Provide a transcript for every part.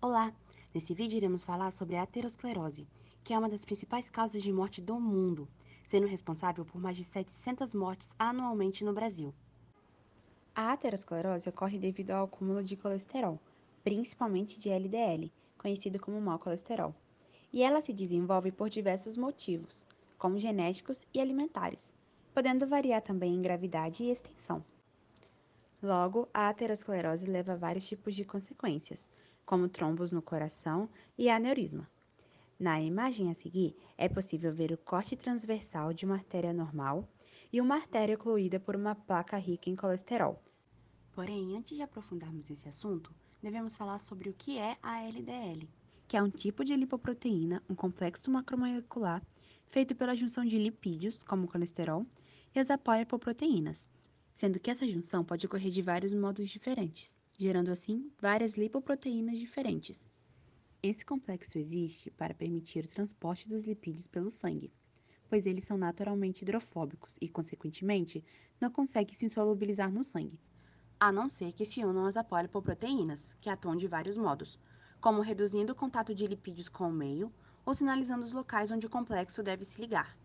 Olá! Nesse vídeo iremos falar sobre a aterosclerose, que é uma das principais causas de morte do mundo, sendo responsável por mais de 700 mortes anualmente no Brasil. A aterosclerose ocorre devido ao acúmulo de colesterol, principalmente de LDL, conhecido como mau colesterol, e ela se desenvolve por diversos motivos, como genéticos e alimentares, podendo variar também em gravidade e extensão. Logo, a aterosclerose leva a vários tipos de consequências, como trombos no coração e aneurisma. Na imagem a seguir, é possível ver o corte transversal de uma artéria normal e uma artéria ocluída por uma placa rica em colesterol. Porém, antes de aprofundarmos esse assunto, devemos falar sobre o que é a LDL, que é um tipo de lipoproteína, um complexo macromolecular feito pela junção de lipídios, como o colesterol, e as apolipoproteínas, sendo que essa junção pode ocorrer de vários modos diferentes, gerando assim várias lipoproteínas diferentes. Esse complexo existe para permitir o transporte dos lipídios pelo sangue, pois eles são naturalmente hidrofóbicos e, consequentemente, não conseguem se solubilizar no sangue, a não ser que se unam às apolipoproteínas, que atuam de vários modos, como reduzindo o contato de lipídios com o meio ou sinalizando os locais onde o complexo deve se ligar.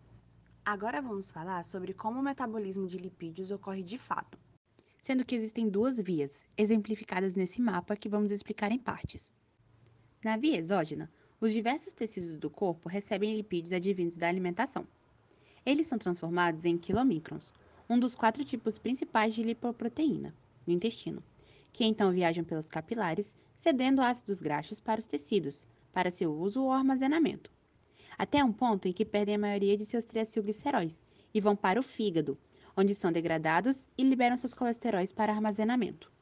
Agora vamos falar sobre como o metabolismo de lipídios ocorre de fato, sendo que existem duas vias, exemplificadas nesse mapa que vamos explicar em partes. Na via exógena, os diversos tecidos do corpo recebem lipídios advindos da alimentação. Eles são transformados em quilomicrons, um dos quatro tipos principais de lipoproteína, no intestino, que então viajam pelos capilares, cedendo ácidos graxos para os tecidos, para seu uso ou armazenamento, até um ponto em que perdem a maioria de seus triacilgliceróis e vão para o fígado, onde são degradados e liberam seus colesteróis para armazenamento.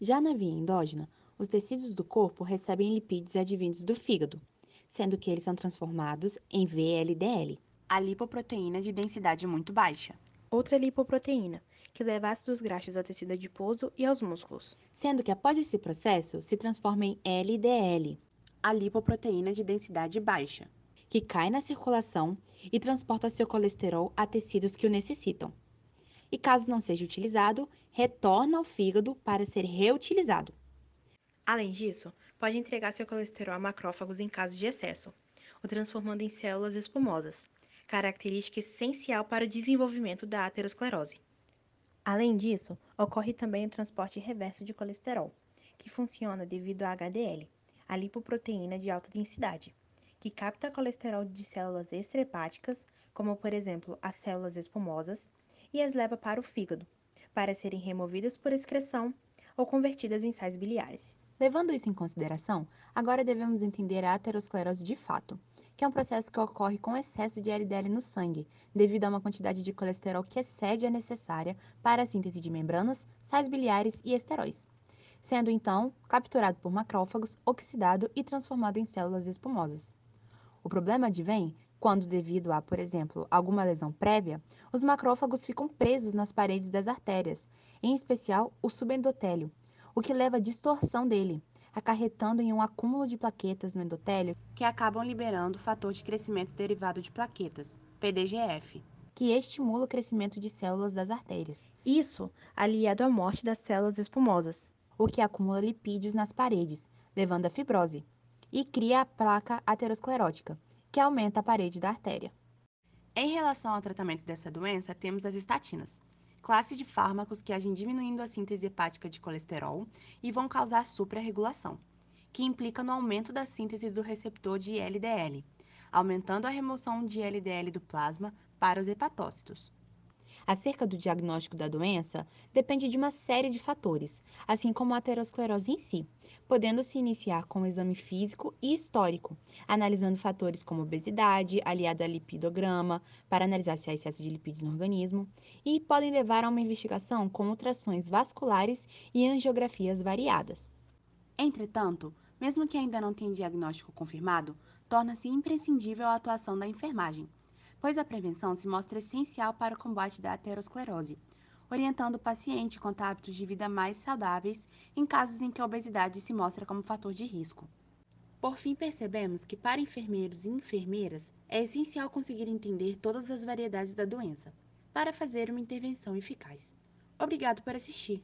Já na via endógena, os tecidos do corpo recebem lipídios advindos do fígado, sendo que eles são transformados em VLDL, a lipoproteína de densidade muito baixa, Outra lipoproteína, que leva ácidos graxos ao tecido adiposo e aos músculos. sendo que após esse processo se transforma em LDL, a lipoproteína de densidade baixa, que cai na circulação e transporta seu colesterol a tecidos que o necessitam. E caso não seja utilizado, retorna ao fígado para ser reutilizado. Além disso, pode entregar seu colesterol a macrófagos em caso de excesso, o transformando em células espumosas, característica essencial para o desenvolvimento da aterosclerose. Além disso, ocorre também o transporte reverso de colesterol, que funciona devido à HDL, a lipoproteína de alta densidade, que capta colesterol de células extrahepáticas, como por exemplo as células espumosas, e as leva para o fígado, para serem removidas por excreção ou convertidas em sais biliares. Levando isso em consideração, agora devemos entender a aterosclerose de fato, que é um processo que ocorre com excesso de LDL no sangue, devido a uma quantidade de colesterol que excede a necessária para a síntese de membranas, sais biliares e esteróis, sendo então capturado por macrófagos, oxidado e transformado em células espumosas. O problema advém quando, devido a, por exemplo, alguma lesão prévia, os macrófagos ficam presos nas paredes das artérias, em especial o subendotélio, o que leva à distorção dele, acarretando em um acúmulo de plaquetas no endotélio que acabam liberando o fator de crescimento derivado de plaquetas, PDGF, que estimula o crescimento de células das artérias, Isso aliado à morte das células espumosas. o que acumula lipídios nas paredes, levando à fibrose, e cria a placa aterosclerótica, que aumenta a parede da artéria. Em relação ao tratamento dessa doença, temos as estatinas, classe de fármacos que agem diminuindo a síntese hepática de colesterol e vão causar suprarregulação, que implica no aumento da síntese do receptor de LDL, aumentando a remoção de LDL do plasma para os hepatócitos. Acerca do diagnóstico da doença, depende de uma série de fatores, assim como a aterosclerose em si, podendo se iniciar com o exame físico e histórico, analisando fatores como obesidade, aliado a lipidograma, para analisar se há excesso de lipídios no organismo, e podem levar a uma investigação com ultrassons vasculares e angiografias variadas. Entretanto, mesmo que ainda não tenha diagnóstico confirmado, torna-se imprescindível a atuação da enfermagem, pois a prevenção se mostra essencial para o combate da aterosclerose, orientando o paciente quanto a hábitos de vida mais saudáveis em casos em que a obesidade se mostra como fator de risco. Por fim, percebemos que para enfermeiros e enfermeiras é essencial conseguir entender todas as variedades da doença, para fazer uma intervenção eficaz. Obrigado por assistir!